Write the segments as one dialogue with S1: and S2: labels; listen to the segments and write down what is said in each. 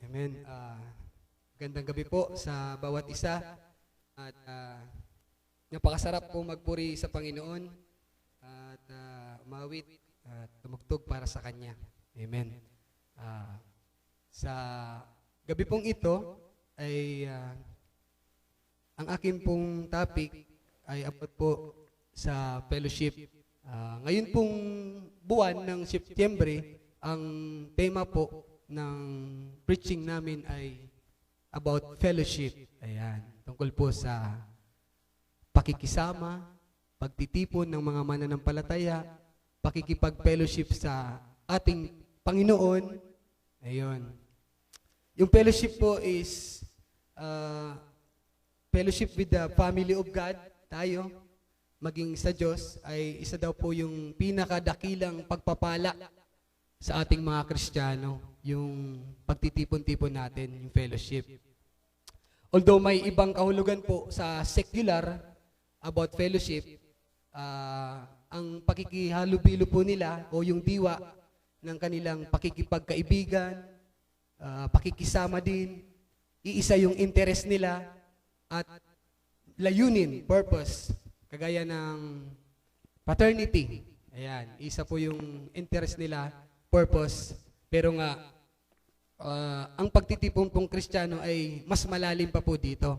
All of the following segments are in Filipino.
S1: Amen. Gandang gabi po sa bawat isa at napakasarap po magpuri sa Panginoon at umawit at tumugtog para sa Kanya. Amen. Sa gabi pong ito ay ang aking pong topic ay about po sa fellowship. Ngayon pong buwan ng Setyembre, ang tema po ng preaching namin ay about fellowship. Ayan, tungkol po sa pakikisama, pagtitipon ng mga mananampalataya, pakikipag-fellowship sa ating Panginoon. Ayun. Yung fellowship po is fellowship with the family of God. Tayo, maging sa Diyos, ay isa daw po yung pinakadakilang pagpapala sa ating mga Kristiyano, yung pagtitipon-tipon natin, yung fellowship. Although may ibang kahulugan po sa secular about fellowship, ang pakikihalubilo po nila o yung diwa ng kanilang pakikipagkaibigan, pakikisama din, iisa yung interest nila at layunin, purpose, kagaya ng paternity. Ayan, isa po yung interest nila, purpose, pero nga, ang pagtitipon pong Kristiyano ay mas malalim pa po dito.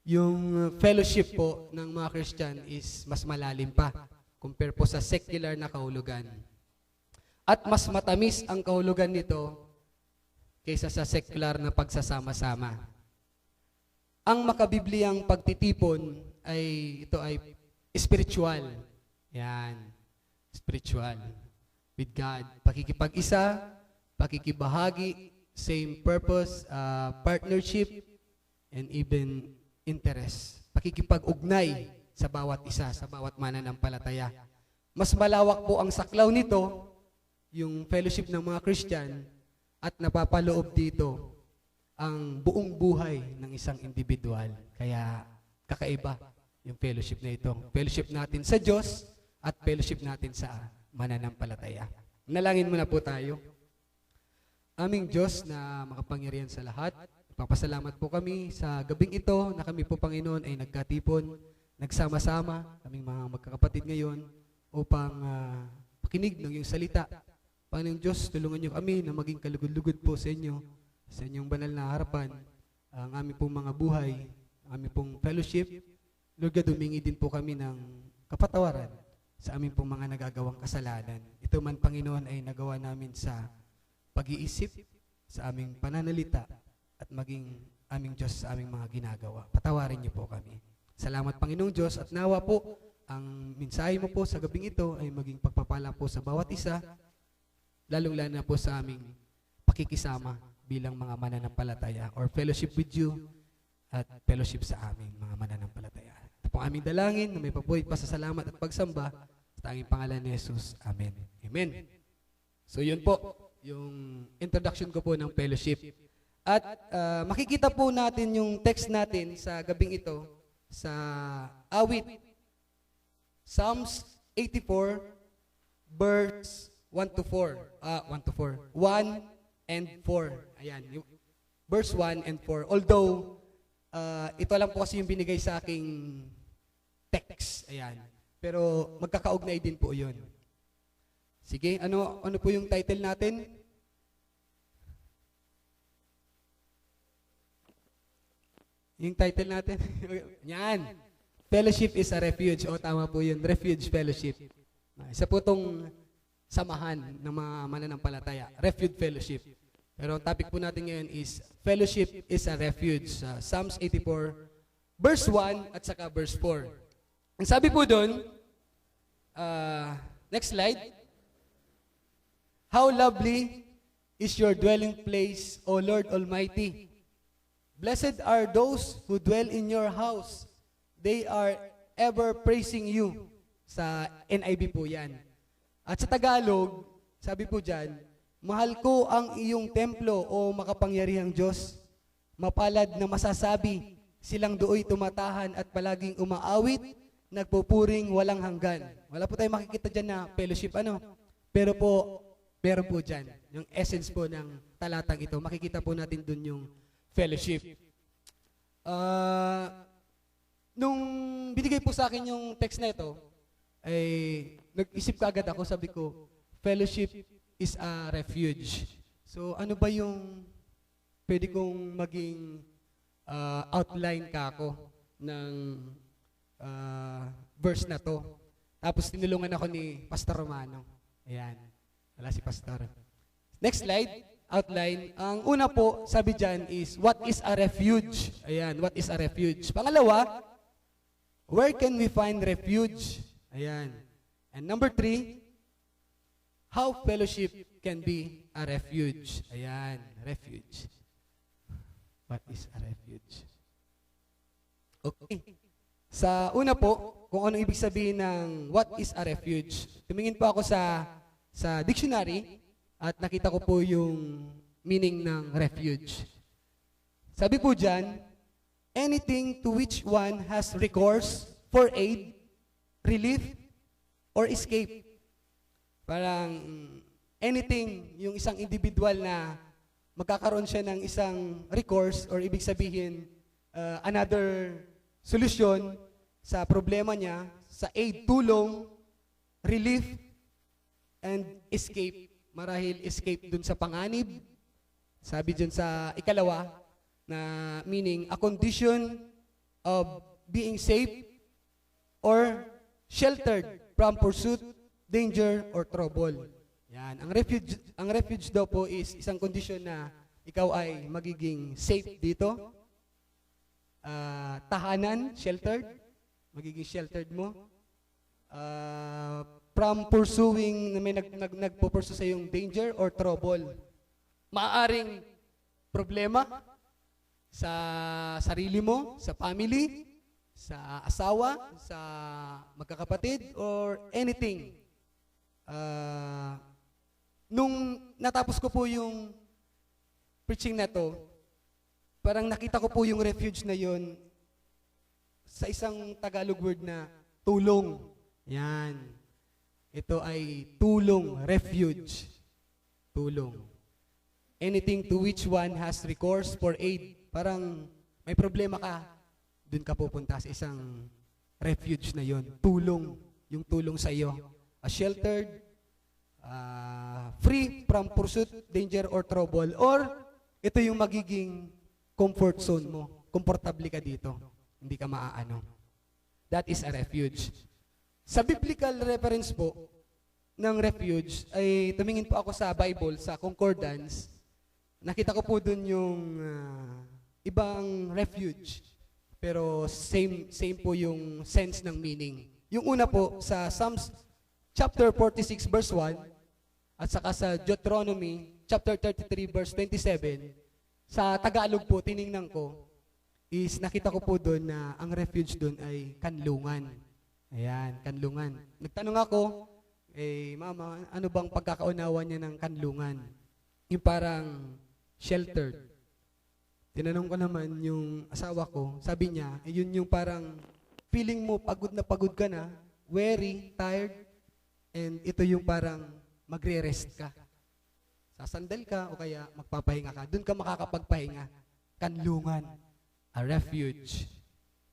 S1: Yung fellowship po ng mga Christian is mas malalim pa compare po sa secular na kahulugan. At mas matamis ang kahulugan nito kaysa sa secular na pagsasama-sama. Ang makabibliyang pagtitipon ito ay spiritual. Yan, spiritual. With God, pakikipag-isa, pakikibahagi, same purpose, partnership, and even interest. Pakikipag-ugnay sa bawat isa, sa bawat mananampalataya. Mas malawak po ang saklaw nito, yung fellowship ng mga Christian, at napapaloob dito ang buong buhay ng isang individual. Kaya kakaiba yung fellowship na ito. Fellowship natin sa Diyos at fellowship natin sa mananampalataya. Nalangin muna po tayo. Aming Diyos na makapangyarihan sa lahat, papasalamat po kami sa gabing ito na kami po, Panginoon, ay nagkatipon, nagsama-sama, kaming mga magkakapatid ngayon upang pakinig ng iyong salita. Panginoong Diyos, tulungan niyo kami na maging kalugod-lugod po sa inyo, sa inyong banal na harapan, ang aming pong mga buhay, ang aming pong fellowship. Lord God, humingi din po kami ng kapatawaran sa aming pong mga nagagawang kasalanan. Ito man, Panginoon, ay nagawa namin sa pag-iisip, sa aming pananalita, at maging aming Diyos sa aming mga ginagawa. Patawarin niyo po kami. Salamat, Panginoong Diyos, at nawa po, ang mensahe mo po sa gabing ito ay maging pagpapala po sa bawat isa, lalong-lalo na po sa aming pakikisama bilang mga mananampalataya or fellowship with you at fellowship sa aming mga mananampalataya. Ito po aming dalangin na may papuwid pasasalamat at pagsamba sa tanging pangalan ni Jesus. Amen. Amen. So yun po, yung introduction ko po ng fellowship. At makikita po natin yung text natin sa gabing ito sa awit. Psalms 84, verse 1 to 4. 1 and 4. Ayan, verse 1 and 4. Although, ito lang po kasi yung binigay sa aking text. Ayan. Pero magkakaugnay din po yun. Sige, ano po yung title natin? Yung title natin? Yan. Fellowship is a refuge. O, tama po yun. Refuge fellowship. Isa po itong samahan ng mga mananampalataya. Refuge fellowship. Pero ang topic po natin ngayon is fellowship is a refuge. Psalms 84, verse 1 at saka verse 4. Ang sabi po doon, next slide. How lovely is your dwelling place, O Lord Almighty. Blessed are those who dwell in your house. They are ever praising you. Sa NIV po yan. At sa Tagalog, sabi po dyan, mahal ko ang iyong templo, o makapangyarihang Diyos. Mapalad na masasabi, silang dooy tumatahan at palaging umaawit, nagpupuring walang hanggan. Wala po tayong makikita dyan na fellowship, Pero po, meron po dyan, yung essence po ng talatang ito, makikita po natin dun yung fellowship. Nung binigay po sa akin yung text na ito, ay nag-isip ka agad ako, sabi ko, fellowship is a refuge. So ano ba yung pwede kong maging outline ka ako ng verse na to? Tapos tinulungan ako ni Pastor Romano. Ayan, wala si Pastor. Next slide, outline. Ang una po, sabi dyan is, what is a refuge? Ayan, what is a refuge? Pangalawa, where can we find refuge? Ayan. And number 3, how fellowship can be a refuge? Ayan, refuge. What is a refuge? Okay. Sa una po, kung anong ibig sabihin ng what is a refuge, tumingin po ako sa dictionary at nakita ko po yung meaning ng refuge. Sabi po dyan, anything to which one has recourse for aid, relief, or escape. Parang anything, yung isang individual na magkakaroon siya ng isang recourse or ibig sabihin another solusyon sa problema niya, sa aid, tulong, relief, and escape. Marahil escape dun sa panganib. Sabi dun sa ikalawa na meaning a condition of being safe or sheltered from pursuit, danger, or trouble. Yan. Ang refuge daw po is isang kondisyon na ikaw ay magiging safe dito. Tahanan, sheltered. Magiging sheltered mo. From pursuing, may nagpo-pursue sa yung danger or trouble. Maaring problema sa sarili mo, sa family, sa asawa, sa magkakapatid, or anything. Nung natapos ko po yung preaching na to, parang nakita ko po yung refuge na yon sa isang Tagalog word na tulong. Yan. Ito ay tulong, refuge. Tulong. Anything to which one has recourse for aid. Parang may problema ka, dun ka pupunta sa isang refuge na yon. Tulong. Yung tulong sa iyo. A sheltered, free from pursuit, danger, or trouble. Or ito yung magiging comfort zone mo. Komportable ka dito. Hindi ka maaano. That is a refuge. Sa biblical reference po ng refuge, ay tumingin po ako sa Bible, sa concordance. Nakita ko po dun yung ibang refuge. Pero same po yung sense ng meaning. Yung una po, sa Psalms chapter 46 verse 1, at saka sa Deuteronomy chapter 33 verse 27, sa Tagalog po, tiningnan ko, is nakita ko po doon na ang refuge doon ay kanlungan. Ayan, kanlungan. Nagtanong ako, Mama, ano bang pagkakaunawa niya ng kanlungan? Yung parang sheltered. Tinanong ko naman yung asawa ko, sabi niya, yun yung parang feeling mo pagod ka na, weary, tired, and ito yung parang magre-rest ka. Sasandal ka o kaya magpapahinga ka. Doon ka makakapagpahinga. Kanlungan. A refuge.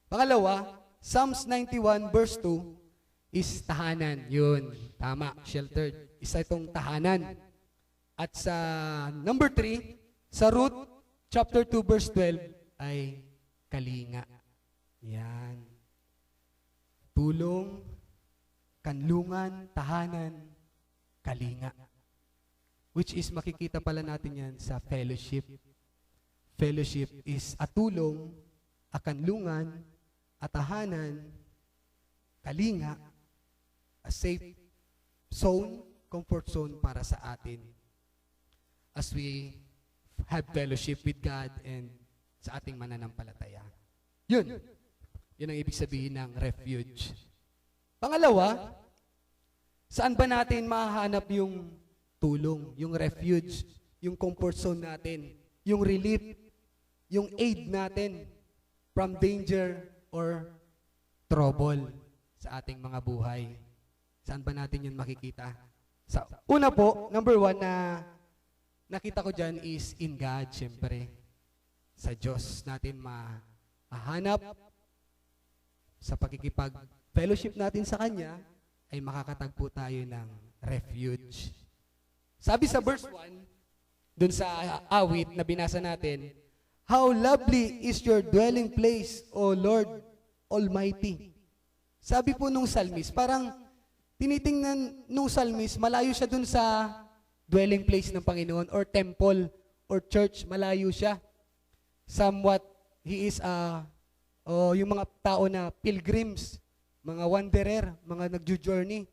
S1: Pangalawa, Psalms 91 verse 2 is tahanan. Yun. Tama. Sheltered. Isa itong tahanan. At sa number 3, sa Ruth chapter 2 verse 12 ay kalinga. Yan. Tulong, kanlungan, tahanan, kalinga. Which is makikita pala natin yan sa fellowship. Fellowship is a tulong, a kanlungan, a tahanan, kalinga, a safe zone, comfort zone para sa atin. As we have fellowship with God and sa ating mananampalataya. Yun. Yun ang ibig sabihin ng refuge. Pangalawa, saan ba natin mahahanap yung tulong, yung refuge, yung comfort zone natin, yung relief, yung aid natin from danger or trouble sa ating mga buhay? Saan ba natin yun makikita? Una po, number 1 na nakita ko dyan is in God, syempre. Sa Diyos natin mahanap, sa pagkikipag-fellowship natin sa Kanya, ay makakatagpo tayo ng refuge. Sabi sa verse 1, dun sa awit na binasa natin, how lovely is your dwelling place, O Lord Almighty. Sabi po nung psalmist, parang tinitingnan nung psalmist, malayo siya dun sa dwelling place ng Panginoon or temple or church, malayo siya. Somewhat, he is yung mga tao na pilgrims, mga wanderer, mga nagjo-journey.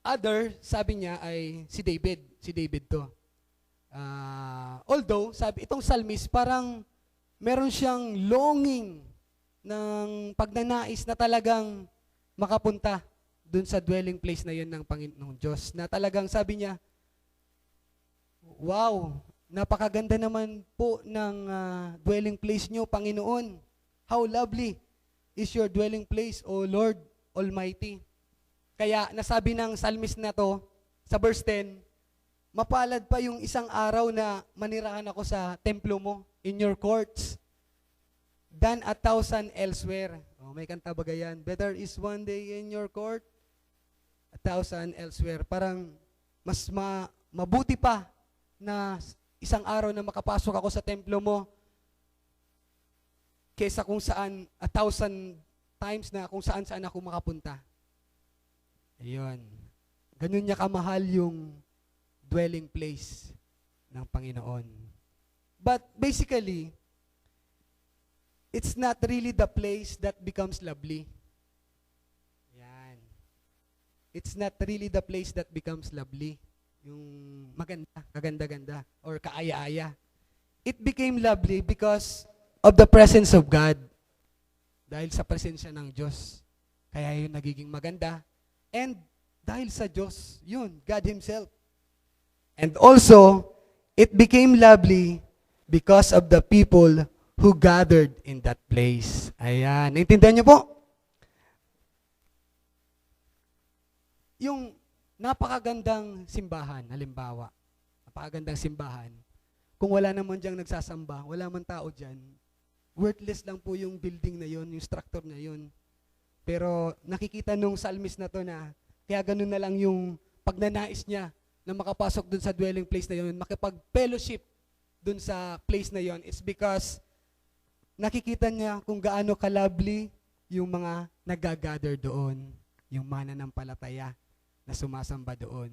S1: Other, sabi niya ay si David. Si David to. Although, sabi itong psalmist, parang meron siyang longing ng pagnanais na talagang makapunta dun sa dwelling place na yun ng Panginoong Diyos. Na talagang sabi niya, wow, napakaganda naman po ng dwelling place niyo, Panginoon. How lovely is your dwelling place, O Lord Almighty. Kaya nasabi ng psalmist na to, sa verse 10, mapalad pa yung isang araw na manirahan ako sa templo mo, in your courts, than 1,000 elsewhere. Oh, may kanta ba yan? Better is one day in your court, 1,000 elsewhere. Parang mas mabuti pa na isang araw na makapasok ako sa templo mo kaysa kung saan 1,000 times na kung saan ako makapunta. Ayun. Ganun niya kamahal yung dwelling place ng Panginoon. But basically, it's not really the place that becomes lovely. Yan. It's not really the place that becomes lovely. Yung maganda, kaganda-ganda, or kaaya-aya. It became lovely because of the presence of God. Dahil sa presensya ng Diyos. Kaya yun nagiging maganda. And dahil sa Diyos, yun, God Himself. And also, it became lovely because of the people who gathered in that place. Ayan. Naintindihan niyo po? Yung napakagandang simbahan, halimbawa, napakagandang simbahan, kung wala naman diyang nagsasamba, wala man tao dyan, worthless lang po yung building na yun, yung structure na yun. Pero nakikita nung psalmist na to na, kaya ganun na lang yung pagnanais niya na makapasok dun sa dwelling place na yun, makipag-fellowship dun sa place na yun, is because nakikita niya kung gaano ka-lovely yung mga nag-gather doon, yung mananampalataya na sumasamba doon.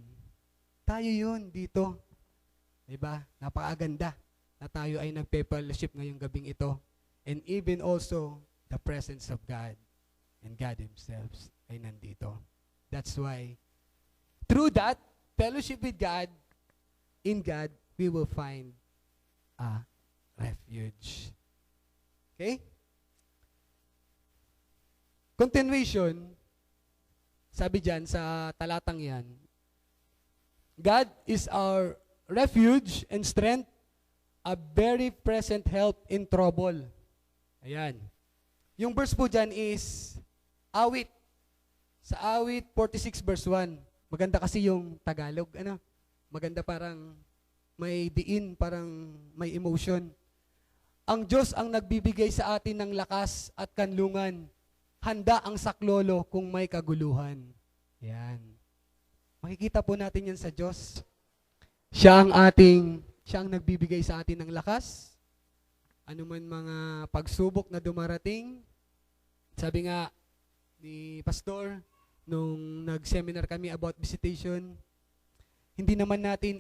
S1: Tayo yun dito. Diba? Napakaganda na tayo ay nagpe-fellowship ngayong gabing ito. And even also, the presence of God and God Himself ay nandito. That's why, through that, fellowship with God, in God, we will find a refuge. Okay? Continuation, sabi dyan sa talatang yan, God is our refuge and strength, a very present help in trouble. Ayan. Yung verse po dyan is awit. Sa awit 46 verse 1. Maganda kasi yung Tagalog. Maganda, parang may diin, parang may emotion. Ang Diyos ang nagbibigay sa atin ng lakas at kanlungan. Handa ang saklolo kung may kaguluhan. Yan. Makikita po natin yan sa Diyos. Siya ang nagbibigay sa atin ng lakas. Ano man mga pagsubok na dumarating. Sabi nga ni Pastor, nung nag-seminar kami about visitation, hindi naman natin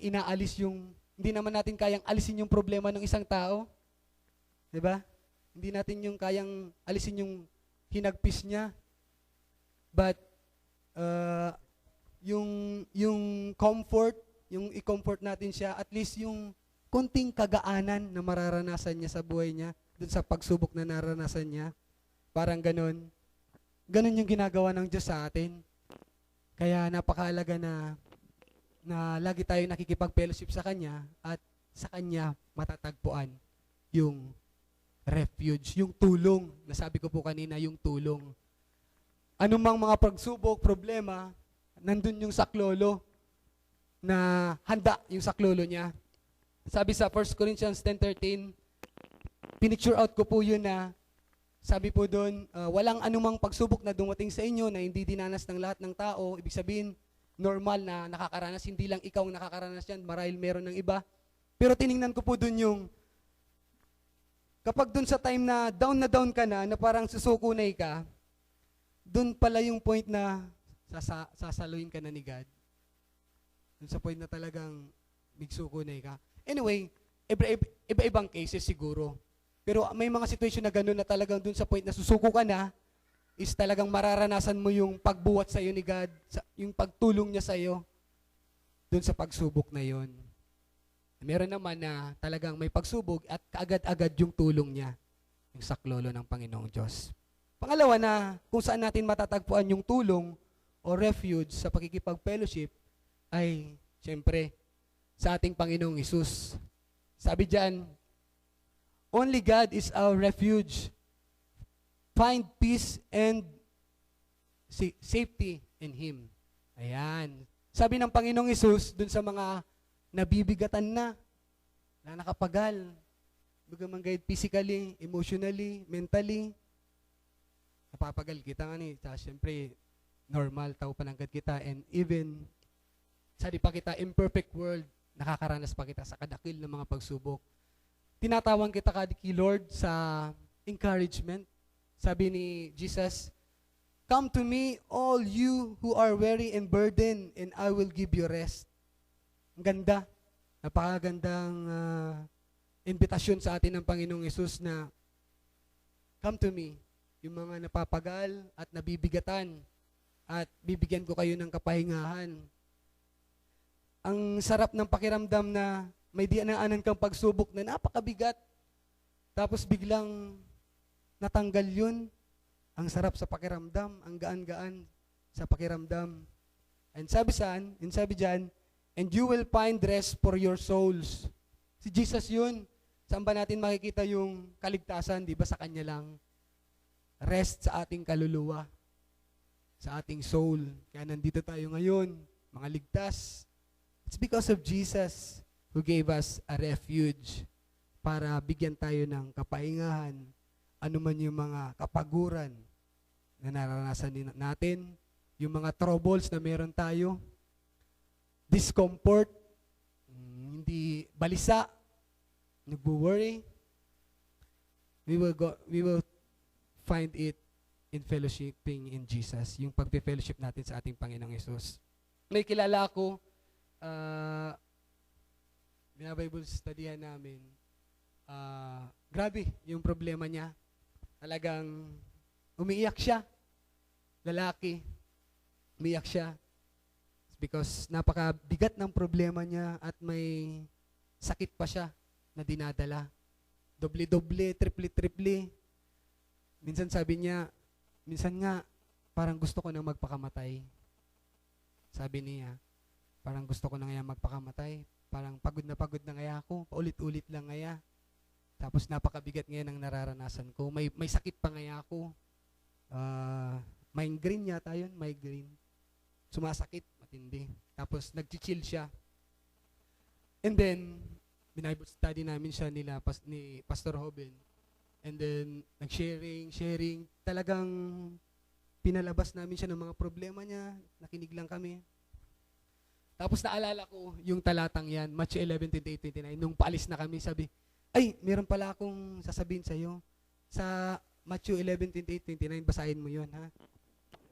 S1: kayang alisin yung problema ng isang tao. Diba? Hindi natin yung kayang alisin yung hinagpis niya. But, yung comfort, yung i-comfort natin siya, at least yung konting kagaanan na mararanasan niya sa buhay niya, dun sa pagsubok na naranasan niya. Parang ganun. Ganun yung ginagawa ng Diyos sa atin. Kaya napakahalaga na lagi tayo nakikipag-fellowship sa Kanya at sa Kanya matatagpuan yung refuge, yung tulong. Nasabi ko po kanina, yung tulong. Anumang mga pagsubok, problema, nandun yung saklolo. na handa yung saklolo niya. Sabi sa 1 Corinthians 10:13, pinicture out ko po yun na sabi po doon, walang anumang pagsubok na dumating sa inyo na hindi dinanas ng lahat ng tao. Ibig sabihin, normal na nakakaranas. Hindi lang ikaw ang nakakaranas yan, marahil meron ng iba. Pero tiningnan ko po doon yung, kapag doon sa time na down ka na parang susukunay ka, doon pala yung point na sasaluhin ka na ni God. Doon sa point na talagang bigsukunay ka. Anyway, iba-ibang cases siguro. Pero may mga situation na gano'n na talagang dun sa point na susuko ka na, is talagang mararanasan mo yung pagbuhat sa iyo ni God, yung pagtulong niya sa iyo dun sa pagsubok na yon. Meron naman na talagang may pagsubok at kaagad-agad yung tulong niya, yung saklolo ng Panginoong Diyos. Pangalawa na kung saan natin matatagpuan yung tulong o refuge sa pakikipag-fellowship ay siyempre sa ating Panginoong Hesus. Sabi diyan, only God is our refuge. Find peace and safety in Him. Ayan. Sabi ng Panginoong Hesus dun sa mga nabibigatan na nakapagal, bagamanggayad physically, emotionally, mentally, napapagal kita nga ni, siyempre, normal, tao pananggad kita, and even, sa di pa kita, imperfect world, nakakaranas pa kita sa kadakil ng mga pagsubok. Tinatawag kita kay Lord sa encouragement. Sabi ni Jesus, come to me, all you who are weary and burdened, and I will give you rest. Ang ganda. Napakagandang invitasyon sa atin ng Panginoong Hesus na come to me, yung mga napapagal at nabibigatan, at bibigyan ko kayo ng kapahingahan. Ang sarap ng pakiramdam na may dinaanan kang pagsubok na napakabigat, tapos biglang natanggal yun. Ang sarap sa pakiramdam, ang gaan-gaan sa pakiramdam. And sabi dyan, and you will find rest for your souls. Si Jesus yun. Saan ba natin makikita yung kaligtasan? Di ba sa Kanya lang? Rest sa ating kaluluwa, sa ating soul. Kaya nandito tayo ngayon, mga ligtas. It's because of Jesus who gave us a refuge para bigyan tayo ng kapahingahan, anuman yung mga kapaguran na naranasan natin, yung mga troubles na meron tayo, discomfort, hindi balisa, nagwo-worry, we will find it in fellowshipping in Jesus, yung pagpe-fellowship natin sa ating Panginoong Hesus. May kilala ako, binabible studyan namin, grabe yung problema niya. Talagang umiiyak siya. Lalaki, umiiyak siya. Because napakabigat ng problema niya at may sakit pa siya na dinadala. Doble-doble, triple-triple. Minsan sabi niya, minsan nga, parang gusto ko nang magpakamatay. Sabi niya, parang gusto ko na nga magpakamatay. Parang pagod na ngaya ako, paulit-ulit lang ngaya. Tapos napakabigat ngayon ang nararanasan ko. May sakit pa ngaya ako. Migraine yata yun, migraine. Sumasakit, matindi. Tapos nag-chill siya. And then, Bible study namin siya ni Pastor Hoben. And then, sharing. Talagang pinalabas namin siya ng mga problema niya. Nakinig lang kami. Tapos naalala ko yung talatang yan, Matthew 11:28-29, nung paalis na kami, sabi, ay, meron pala akong sasabihin sa'yo. Sa Matthew 11:28-29, basahin mo yun, ha?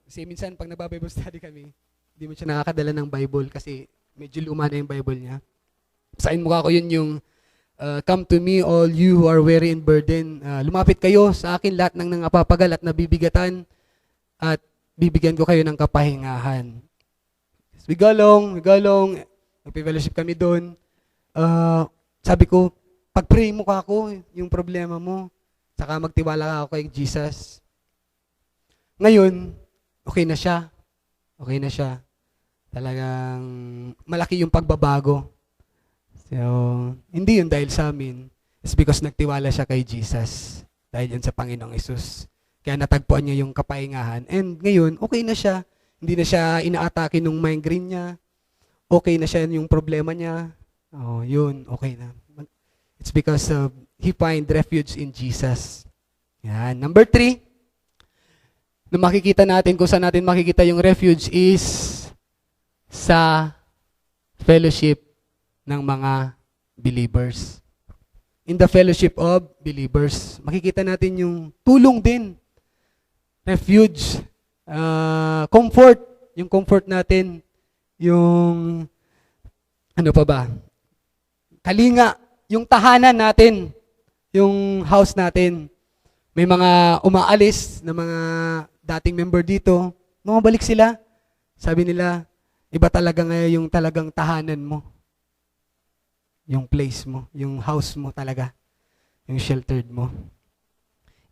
S1: Kasi minsan, pag nagba-Bible study kami, hindi mo siya nakakadala ng Bible kasi medyo luma na yung Bible niya. Basahin mo ako yun yung, come to me, all you who are weary and burdened. Lumapit kayo sa akin, lahat ng nangapapagal at nabibigatan, at bibigyan ko kayo ng kapahingahan. We go along, nagpe-fellowship kami doon. Sabi ko, pag-pray mo ka ako, yung problema mo, saka magtiwala ka ako kay Jesus. Ngayon, okay na siya. Talagang malaki yung pagbabago. So, hindi yun dahil sa amin. It's because nagtiwala siya kay Jesus. Dahil yan sa Panginoong Hesus. Kaya natagpuan niya yung kapahingahan. And ngayon, okay na siya. Hindi na siya inaatake nung migraine niya. okay na siya yung problema niya. Oh, yun, okay na. It's because he find refuge in Jesus. Yan. Number 3, na makikita natin, kung saan natin makikita yung refuge is sa fellowship ng mga believers. In the fellowship of believers, makikita natin yung tulong din. Refuge, comfort, yung comfort natin, yung ano pa ba? Kalinga, yung tahanan natin, yung house natin. May mga umaalis na mga dating member dito, bumabalik sila. Sabi nila, iba talaga ngayon yung talagang tahanan mo. Yung place mo, yung house mo talaga. Yung sheltered mo.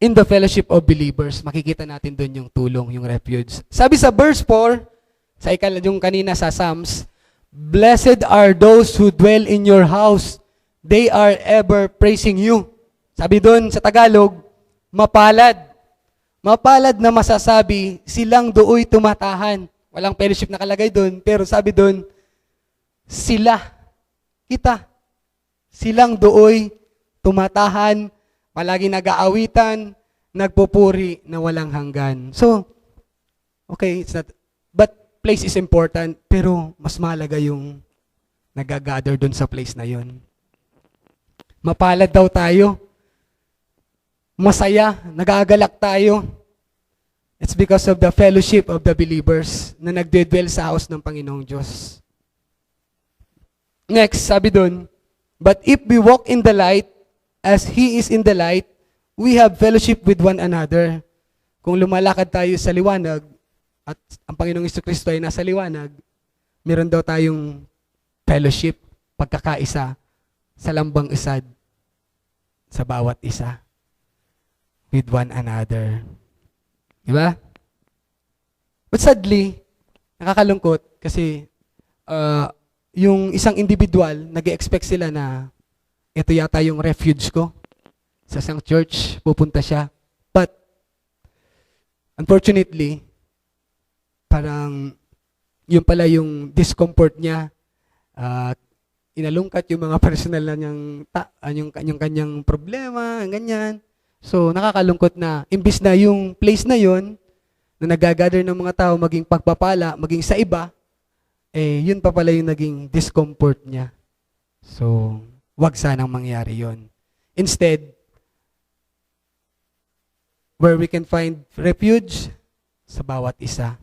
S1: In the fellowship of believers, makikita natin doon yung tulong, yung refuge. Sabi sa verse 4, sa yung kanina sa Psalms, "Blessed are those who dwell in your house. They are ever praising you." Sabi doon sa Tagalog, mapalad. Mapalad na masasabi, silang dooy tumatahan. Walang fellowship nakalagay doon, pero sabi doon, sila, kita, silang dooy tumatahan, palagi nag-aawitan, nagpupuri na walang hanggan. So, okay, it's not, but place is important, pero mas mahalaga yung nag-gather doon sa place na yon. Mapalad daw tayo. Masaya, nagagalak tayo. It's because of the fellowship of the believers na nagdwell sa house ng Panginoong Diyos. Next, sabi doon, "But if we walk in the light, as He is in the light, we have fellowship with one another." Kung lumalakad tayo sa liwanag, at ang Panginoong Jesucristo ay nasa liwanag, meron daw tayong fellowship, pagkakaisa, sa lambang isad, sa bawat isa, with one another. Diba? But sadly, nakakalungkot kasi yung isang individual, nag-expect sila na ito yata yung refuge ko. Sa isang church, pupunta siya. But, unfortunately, parang yun pala yung discomfort niya. Inalungkat yung mga personal na yung kanyang problema, ganyan. So, nakakalungkot na, imbis na yung place na yon na nag-gather ng mga tao, maging pagpapala, maging sa iba, yun pa pala yung naging discomfort niya. So, wag sanang mangyari yon. Instead, where we can find refuge, sa bawat isa.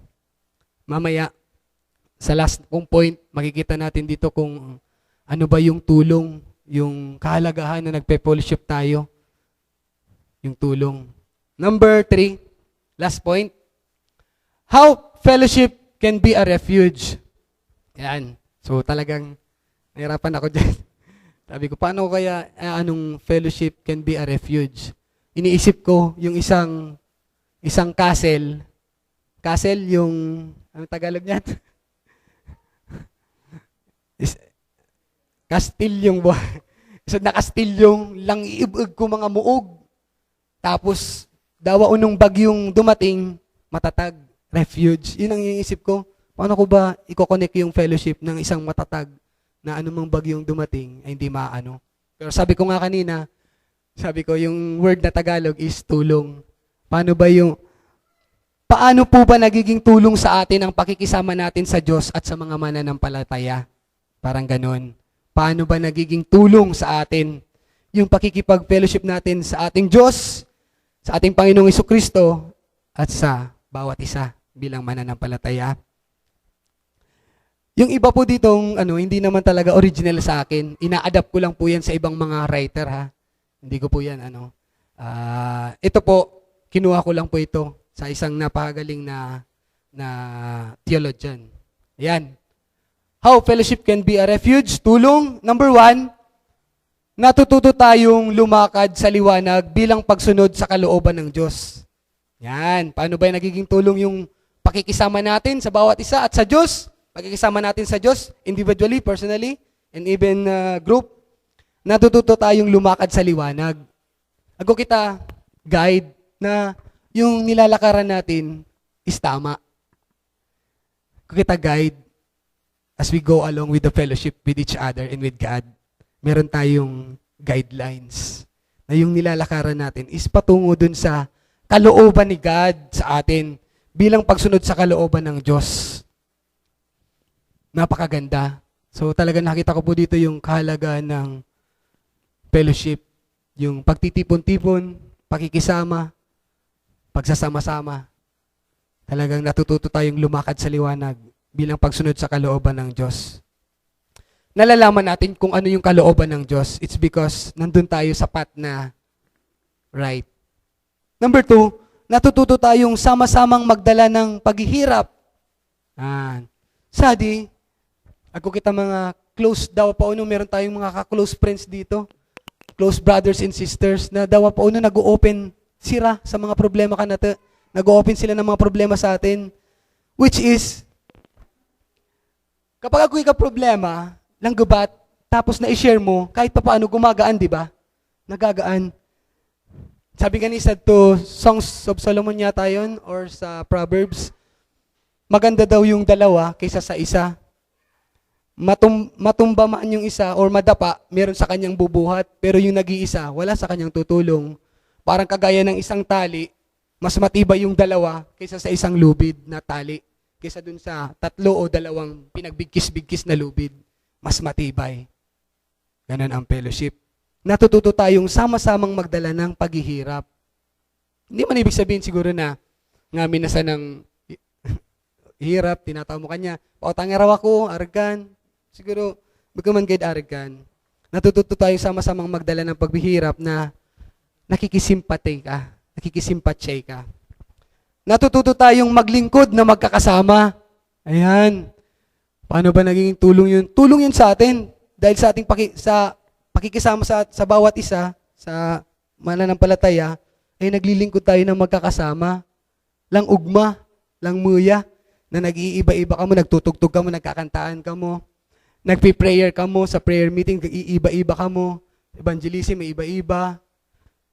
S1: Mamaya, sa last kong point, makikita natin dito kung ano ba yung tulong, yung kahalagahan na nagpe-fellowship tayo. Yung tulong. Number 3, last point. How fellowship can be a refuge. Yan. So talagang nahirapan ako dyan. Sabi ko, paano kaya anong fellowship can be a refuge? Iniisip ko yung isang castle. Castle yung, anong Tagalog niyan? Kastilyong ba? So, nakastilyong lang iibig ko mga muog. Tapos, dawa unong bagyong dumating, matatag, refuge. Yun ang iniisip ko. Paano ko ba i-connect yung fellowship ng isang matatag na anumang bagyong dumating ay hindi maano? Pero sabi ko nga kanina, sabi ko yung word na Tagalog is tulong. Paano po ba nagiging tulong sa atin ang pakikisama natin sa Diyos at sa mga mananampalataya? Parang ganon. Paano ba nagiging tulong sa atin yung pakikipag-fellowship natin sa ating Diyos, sa ating Panginoong Jesucristo, at sa bawat isa bilang mananampalataya? Yung iba po ditong, hindi naman talaga original sa akin. Ina-adapt ko lang po yan sa ibang mga writer, ha? Hindi ko po yan, ito po, kinuha ko lang po ito sa isang napakagaling na theologian. Ayan. How fellowship can be a refuge? Tulong. Number 1, natututo tayong lumakad sa liwanag bilang pagsunod sa kalooban ng Diyos. Yan. Paano ba nagiging tulong yung pakikisama natin sa bawat isa at sa Diyos? Pakikisama natin sa Diyos, individually, personally, and even group. Natututo tayong lumakad sa liwanag. Ako kita guide na yung nilalakaran natin is tama. Ako kita guide as we go along with the fellowship with each other and with God, meron tayong guidelines na yung nilalakaran natin is patungo dun sa kalooban ni God sa atin bilang pagsunod sa kalooban ng Diyos. Napakaganda. So talaga nakita ko po dito yung kahalagaan ng fellowship, yung pagtitipon-tipon, pakikisama, pagsasama-sama. Talagang natututo tayong lumakad sa liwanag bilang pagsunod sa kalooban ng Diyos. Nalalaman natin kung ano yung kalooban ng Diyos. It's because nandun tayo sa path na right. Number 2, natututo tayong sama-samang magdala ng paghihirap. Sadi, ako kita mga close daw pa uno, meron tayong mga ka-close friends dito, close brothers and sisters, na daw pa uno nag-open sira sa mga problema ka natin. Nag-open sila ng mga problema sa atin. Which is, kapag ako'y ka-problema, lang gubat, tapos na-share mo, kahit pa paano gumagaan, di ba? Nagagaan. Sabi nga ni to Songs of Solomon yata yun, or sa Proverbs, maganda daw yung dalawa kaysa sa isa. Matumba man yung isa or madapa, meron sa kanyang bubuhat, pero yung nag-iisa, wala sa kanyang tutulong. Parang kagaya ng isang tali, mas matibay yung dalawa kaysa sa isang lubid na tali. Kaysa dun sa 3 o 2 pinagbigkis-bigkis na lubid, mas matibay. Ganun ang fellowship. Natututo tayong sama-samang magdala ng paghihirap. Hindi man ibig sabihin siguro na nga minasan ng hirap, tinatawa mo kanya, pautangin raw ako, argan. Siguro, bagaman kahit argan. Natututo tayo sama-samang magdala ng paghihirap na nakikisimpatay ka, nakikisimpatsay ka. Natututo tayong maglingkod na magkakasama. Ayan. Paano ba naging tulong yun? Tulong yun sa atin. Dahil sa ating pakikisama sa bawat isa, sa mananampalataya, ay naglilingkod tayo ng magkakasama. Lang ugma, lang muya, na nag-iiba-iba ka mo, nagtutugtog ka mo, nagkakantaan ka mo, nagpi-prayer ka mo, sa prayer meeting, iiba-iba ka mo, evangelism, may iba-iba.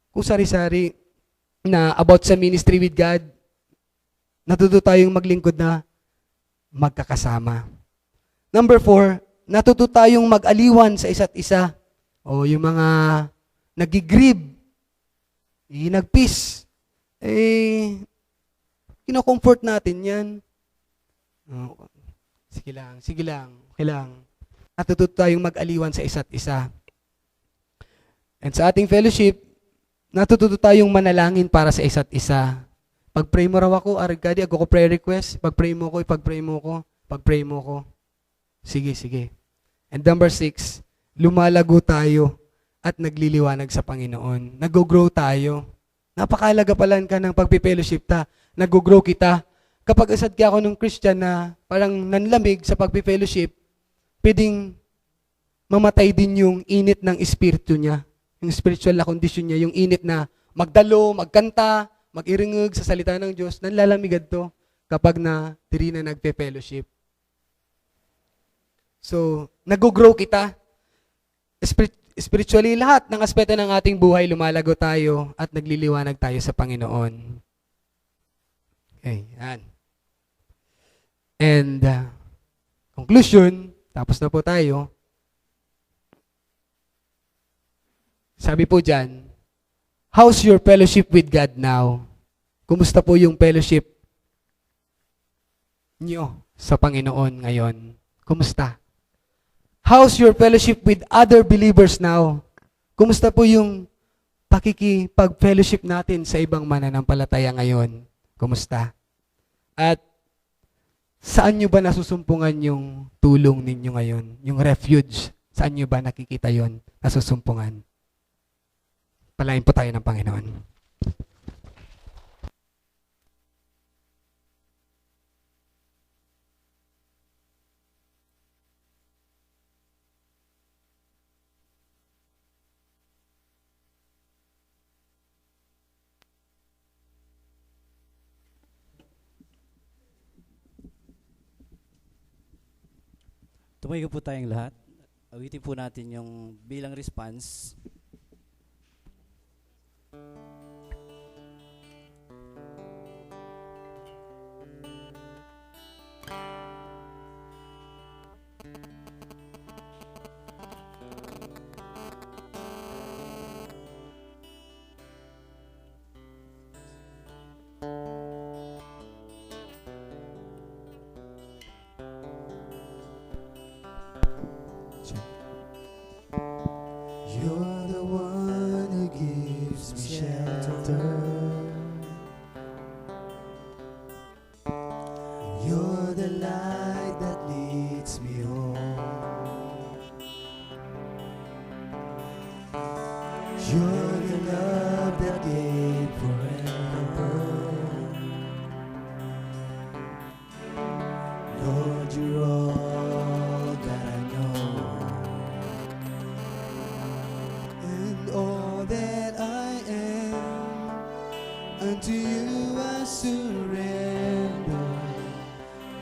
S1: Kung sari-sari na about sa ministry with God, natututo tayong maglingkod na magkakasama. Number 4, natututo tayong mag-aliwan sa isa't isa. O yung mga nag-grieve, nag-peace, kino-comfort natin yan. Sige lang, okay lang. Natututo tayong mag-aliwan sa isa't isa. And sa ating fellowship, natututo tayong manalangin para sa isa't isa. Pag-pray mo raw ako, Argadi, ako ko prayer request. Pag-pray mo ko, ipag-pray mo ko, pag-pray mo ko. Sige. And number 6, lumalago tayo at nagliliwanag sa Panginoon. Nag-grow tayo. Napakahalaga pala ka ng pagpipellowship ta. Nag-grow kita. Kapag asad ka ako ng Christian na parang nanlamig sa pagpipellowship, pwedeng mamatay din yung init ng espiritu niya. Yung spiritual na condition niya, yung init na magdalo, magkanta, mag-iringag sa salita ng Diyos, nanlalamigad to kapag na diri na nagpe-fellowship. So, nag-grow kita. Spiritually, lahat ng aspeto ng ating buhay, lumalago tayo at nagliliwanag tayo sa Panginoon. Okay, yan. And, conclusion, tapos na po tayo. Sabi po dyan, how's your fellowship with God now? Kumusta po yung fellowship nyo sa Panginoon ngayon? Kumusta? How's your fellowship with other believers now? Kumusta po yung pakikipag-fellowship natin sa ibang mananampalataya ngayon? Kumusta? At saan nyo ba nasusumpungan yung tulong ninyo ngayon? Yung refuge, saan nyo ba nakikita yon nasusumpungan? Palain po tayo ng Panginoon.
S2: Tumayo po tayong lahat. Awitin po natin yung bilang response.
S3: You're the love that gave forever. Lord, you're all that I know, and all that I am, unto you I surrender.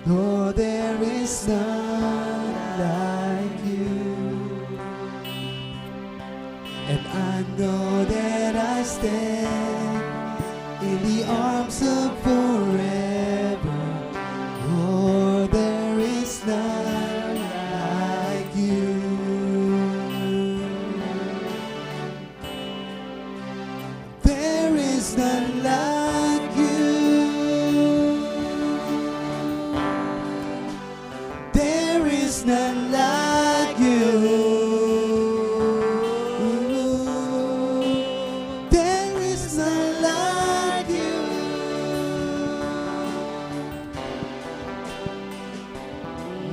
S3: Lord, there is none like you, and I know that I stand in the arms of forever. Lord, there is none like you. There is none like you. There is none like you. There is none like you.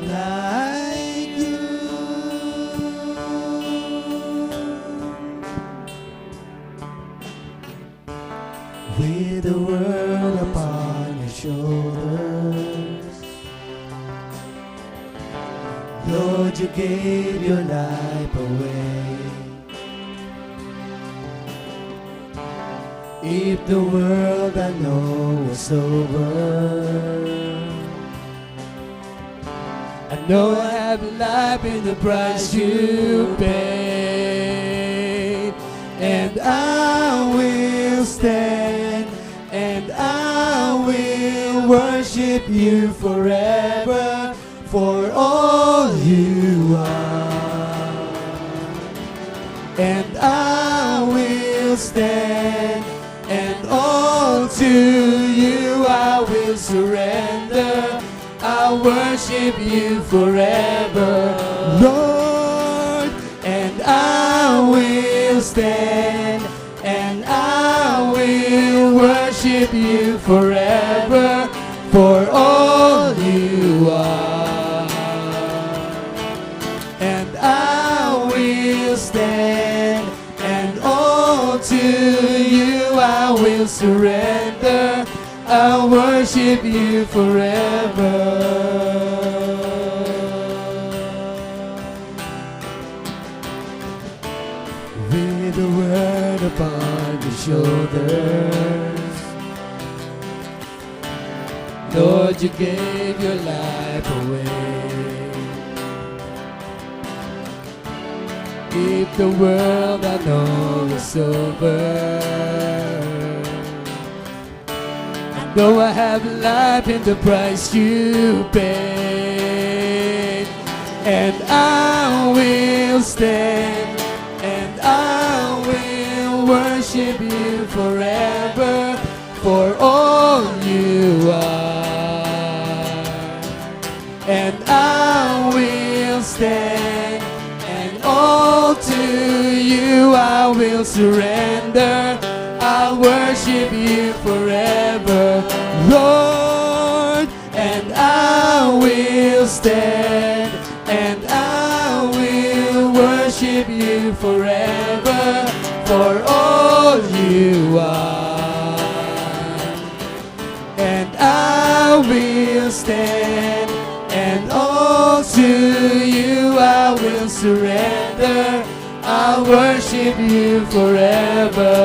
S3: Like you. With the world upon your shoulders, Lord, you gave your life away. If the world I know was over, I know I have life in the price you paid, and I will stand, and I will worship you forever for all you are, and I will stand, and all to you I will surrender. I worship you forever, Lord, and I will stand, and I will worship you forever for all you are, and I will stand, and all to you I will surrender. I worship you forever. With the word upon your shoulders, Lord, you gave your life away. If the world I know is over, though I have life in the price you paid, and I will stand, and I will worship you forever for all you are, and I will stand, and all to you I will surrender. I worship you forever, Lord, and I will stand, and I will worship you forever for all you are, and I will stand, and all to you I will surrender. I worship you forever.